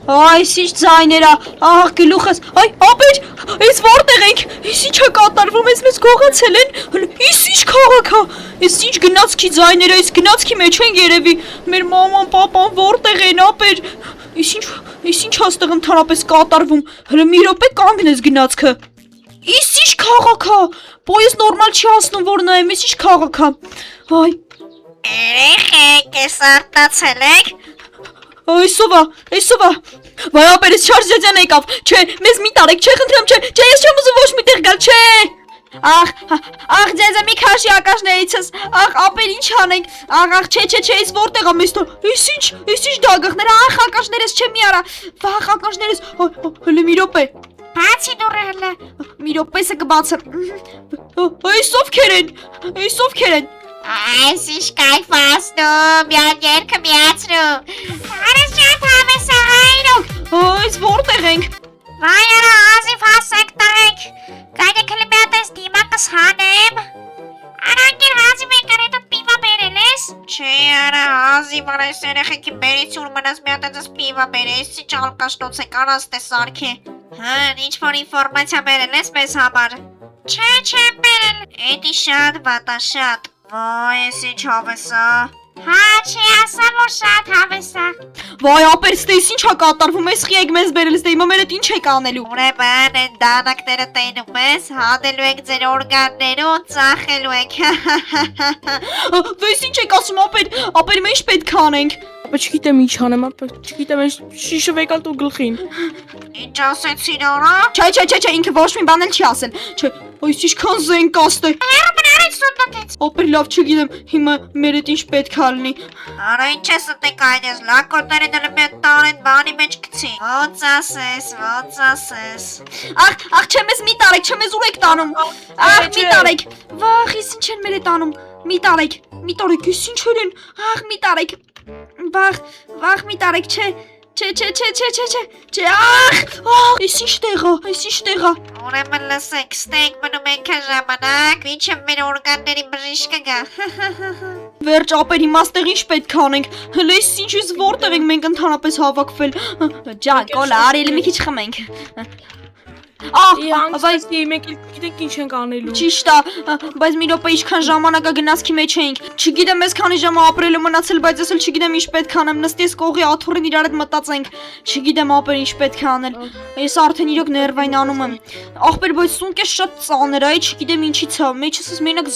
Այս ինչ ձայներ է, ահ գլուխս, այ ապեր, այս որտեղ ենք, այս ինչ է կատարվում, այս մեզ գողացել են, այս ինչ քաղաք է, այս ինչ գնացքի ձայներ է, այս գնացքի մեջ են երևի, մեր մաման, պապան որտեղ են ապեր, այս ինչ հաստեղ ընդհանրապես կատարվում, հլը մի րոպե կանգնես գնացքը, այս ինչ քաղաք է, պոյս նորմալ չի հասնում, որ նայեմ, այս ինչ քաղաք է, այ, Երեխեք, ես արտացել եք։ Այսով է, վայ ապեր ես շարժ ջաջան եկավ, չէ, մեզ մի տարեք, չէ խնդրեմ, չէ, ես չեմ ուզում ոչ մի տեղ գալ, չէ, աղ ջեզը մի քաշի ակաշներիցս, աղ ապեր ինչ անենք, աղ չէ, ես որտեղ եմ ես տոր, ես ինչ դագաղներ, աղ ակաշներես չէ մի արա, վաղ ակաշներես, հլը մի րոպե, Բացի դուրը հլը։ մի րոպեսը կբացեմ, այս ովքեր են, Այս ինչ կայֆ ասնում, միան երկը միացնում։ Արես շատ հավես է հայրուկ։ այս որտեղ ենք, Վայ արա ազիվ հասեք տղեք։ Գայդե կլի մի ատես դիմակս հանեմ։ Արանքեր հազիվ եկար հետոտ պիվա բերել ես։ Չէ արա հազիվ արես երեխեքի բերիցուր մնաս մի ատես պիվա բերես, ինչ ալկաշնոց եք արաս տես արքի։ Հն, ինչ-որ ինվորմացիա բերել ես մեզ համար։ Չէ, չեմ բերել։ Էդի շատ վատա շատ։ Վայ, ես ինչ հավես է։ Հա, չի ասա, որ շատ հավես է։ վայ ապեր ստես ինչ է կատարվում, այս խի եք մեզ բերել, ստե հիմա մեր հետ ինչ եք անելու, Ուրեմն են դանակները տենում ես, հատելու եք ձեր օրգաններուն, ծախելու եք։ Վես ինչ եք ասում ապեր մենք պետք է անենք, Ապա չգիտեմ ինչ անեմ, ապա չգիտեմ այս շիշը վեկալ տու գլխին։ Ինչ ասեցին արա։ Չէ, ինքը ոչ մի բան էլ չի ասել, չէ, այս ինչքան զենք աստ է, Հերո մնարեց սուտնոտից։ ապեր լավ չգիտեմ, հիմա մեր հետ ինչ պետք է լինի, Արա ինչ ես ըտեք այնես, լակոտները դրը մետ տարեն բանի մեջ կցի։ Ոնց ասես։ աղ չէ մեզ մի տարեք, չէ մեզ ուր եք տանում, աղ մի տարեք, վաղ ես ինչ են մեր հետ անում, մի տարեք, ես ինչեր են, աղ մի տարեք, վաղ մի տարեք, չէ, աղ, ես ինչ տեղ է, Ուրեմն լսեք, ստենք մնում ենք ժամանակ, մինչև մեր օրգանների բժիշկը գա։ վերջ ապեր հիմա ստեղ ինչ պետք է անենք, հլը ես ինչ ես որտեղ ենք մենք ընդհանրապես հավաքվել, ջան, կոլա, արի մի քիչ խմենք, Բայց մենք գիտենք ինչ ենք անելու։ Ճիշտ է, բայց մի րոպե ինչքան ժամանակա գնացքի մեջ էինք։ Չգիտեմ ես քանի ժամ ապրելու մնացել, բայց ես էլ չգիտեմ ինչ պետք է անեմ, նստես կողի աթոռին իրար հետ մտածենք։ Չգիտեմ ապեր ինչ պետք է անել։ Ես արդեն իրոք ներվային անում եմ։ Ախպեր, բայց սունկես շատ ծանր է, չգիտեմ ինչից է։ Մեջս ես մենակ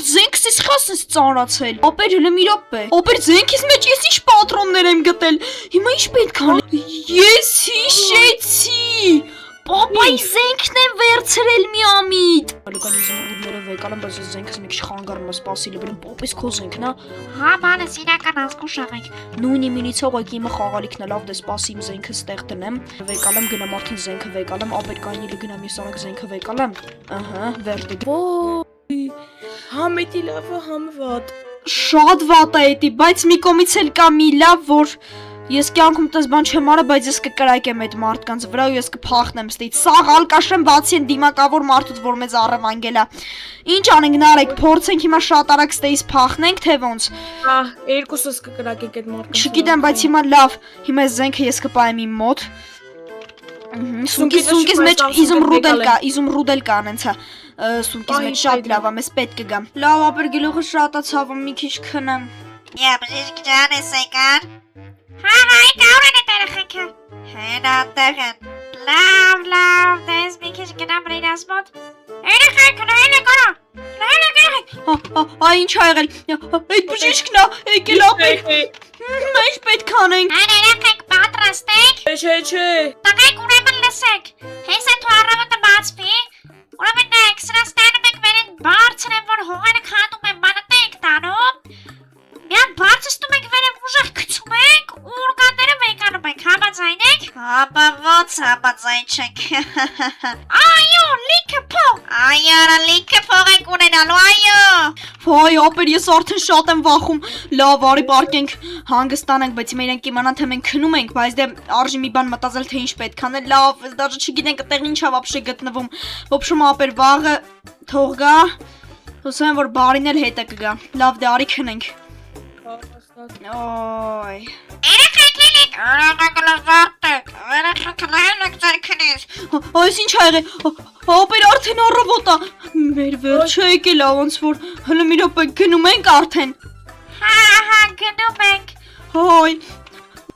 զենքս ես խասես ծանրացել։ Ապեր հələ մի րոպե։ Ապեր զենքից մեջ ես ինչ պատրոններ եմ գտել։ Հիմա ինչ պետք է անել։ Ես հիշեցի։ Պապայի զենքն եմ վերցրել մի ամիտ։ Լուկանիզմը ուդները վեկալեմ, բայց ես զենքս մի քիչ խանգարում եմ սպասիլը, բրին պապիս քո զենքն է։ Հա, բանս իրական ազգուշ աղեք։ Նույնի մինիցող եք իմը խաղալիքն է, լավ դե սպասի իմ զենքը ստեղ տնեմ։ Վեկալեմ գնամ արդեն զենքը վեկալեմ, ապեր կայնիլի գնամ ես արագ զենքը վեկալեմ։ Ահա, վերջ դե։ Ոյ, համ էդի լավը, համ վատ։ Շատ վատ է էդի, բայց մի կողմից էլ կա մի լավ, որ ես կյանքում տես բան չեմ արել, բայց ես կկրակեմ այդ մարդկանց վրա ու ես կփախնեմ ստից։ Սաղ ալկաշեմ բացի են դիմակավոր մարդուց, որ մեզ առևանգել է։ Ինչ անենք նարեք, փորձենք հիմա շատ արագ ստից փախնենք, թե ոնց։ Երկուսս կկրակենք այդ մարդկանց։ Չգիտեմ, բայց հիմա լավ, հիմա այս զենքը ես կպայեմ իմ մոտ։ Սունկից մեջ իզումրուդ կա անենցա։ Սունկից մեջ շատ լավ է, մեզ պետք կգա։ Լավ, ապեր գլուխը շատ է ցավում, մի քիչ քնեմ։ Յա, բժիշկ ջան ես եկար։ Հա, կաուրեն է երեխեքը։ Հենա տեղն։ Լավ, դες մի քիչ գնամ բրինաս մոտ։ Երեխեք, նայել եք արա։ Այ ինչ ա եղել։ Այդ բժիշկն է, եկել ապեր։ Մենք պետք է անենք։ Այն երեխեք պատրաստ եք։ Չէ։ Տղեկ ուրեմն լսեք։ Հեսա թու առավոտը բացվի։ Ուրեմն նայեք, սրա ստանում եք վերեն բարձր են, որ հողերը քանդում են, բանատե եք տանում։ Միան բարձստում եք վերեն ուժեղ գցում եք, օրգանները վեկանում եք, համաձայն եք։ Հապա ոնց համաձայն չեք։ Այո, լիքը փող։ Այո, լիքը փող եք ունենալու, այո։ Վայ, ապեր ես արդեն շատ եմ վախում։ Լավ, արի պարկենք, հանգստանանք, բայց մենք իմանան թե մենք քնում ենք, բայց դե արժի մի բան մտածել թե ինչ պետք անել։ Լավ, դաժե չգիտենք այդտեղ ինչ է вообще գտնվում։ Ոբշում ապեր վաղը թող գա։ Հուսամ որ բարին էլ հետը կգա։ Լավ, դե արի քնենք։ Օй։ Երեխեք ելեք, արագ լազարտեք, Այս ինչ ա եղել։ Ապեր արդեն առավոտ է։ Մեր վերջը եկել ա ոնց որ հələ մի րոպե գնում ենք արդեն։ Հա, գնում ենք։ Հայ։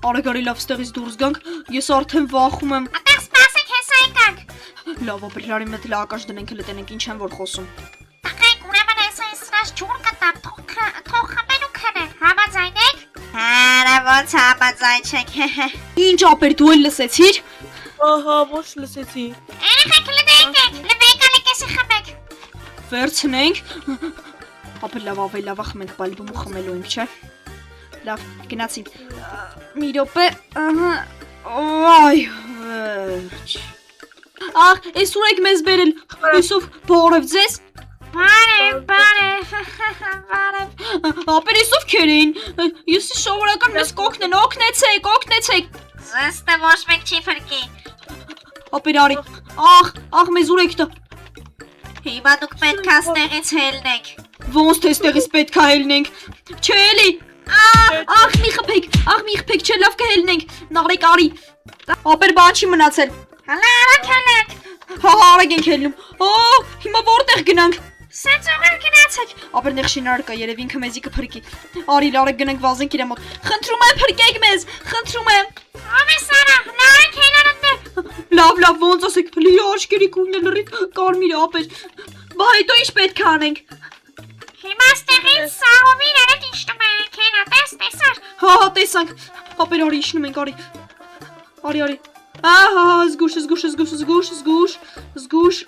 Արագ լավ ստեղից դուրս գանք։ Ես արդեն վախում եմ։ Այդտեղ սպասեք, հեսա եկանք։ Լավ, ապեր լարի մեծ լակաշ դնենք հələ տենենք ինչ են որ խոսում։ Տղեկ, ուրեմն հեսա իսրաշ ջուր կտամ, թող խմեն ու քնեն, համաձայն եք։ Հա, ոնց համաձայն չեք։ Ինչ ապեր դու էլ լսեցիր։ Ահա, ոչ լսեցի։ Երեխեք լնենք, լվեք ալեկեսի խմեք։ Վերցնենք։ Ապեր լավ ավելավա խմենք, բալի բում խմելու ենք, չէ։ Լավ, գնացինք։ Մի րոպե, ահա։ Այ, վերջ։ Ահ, էս ուր եք մեզ բերել։ Այսով բարև ձեզ։ Բարև։ Ապեր էսով քերին։ Ես սովորական մեզ կօգնեն, օգնեցեք։ Զստը ոչ մեկ չի փրկի։ Ապեր արի։ Ահ, մեզ ուր եք տա։ Հիմա դուք պետք է ստեղից հելնեք։ Ոնց թե ստեղից պետք է հելնենք։ Չէ էլի։ Ահ, մի խփեք, չէ լավ կհելնենք։ Նարեկ արի։ Ապեր բան չի մնացել։ Հալա արագ հելեք։ Հա, արագ ենք հելնում։ Հիմա որտեղ գնանք։ Սենց ուղեր գնացեք։ Ապեր նեղ շինարկ է, երևի ինքը մեզի կփրկի։ Արի, արագ գնանք վազենք իր մոտ։ Խնդրում եմ, փրկեք մեզ, խնդրում եմ։ Ով է Սարա, նարեկ հելանն Լավ, ոնց ասեք, լի աչքերի կույնը լրիվ կարմիր ապեր։ Բա հետո ինչ պետք է անենք։ Հիմա ստեղից սաղովին արդ իշտում ենք, հենա տեսար։ Հա, տեսանք։ Ապեր արի, իշնում ենք, արի։ Ահա, զգուշ։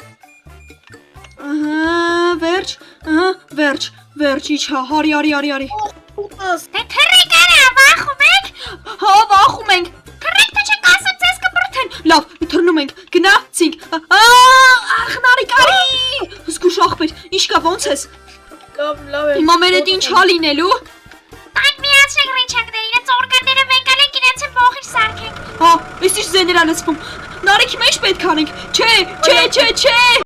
Վերջ, իջա, հարի։ Ուտս։ Դե թռեք արա, վախում եք։ Հա, վախում ենք։ Թռեք դու չեք ասում ձեզ կբրթեն։ Լավ, թռնում ենք, գնացինք։ Ախ, նարեկ արի։ Զգուշ ախպեր, ինչ կա, ոնց ես։ Լավ է։ Հիմա մեր հետ ինչ հա լինելու։ Տանք միացրեք ռիչակներ, իրենց օրգանները վեկալենք, իրենց է ողիր սարքենք։ Հա, ես ինչ զեներ ա լցվում։ Նարեկ հիմա ինչ պետք է անենք։ Չէ։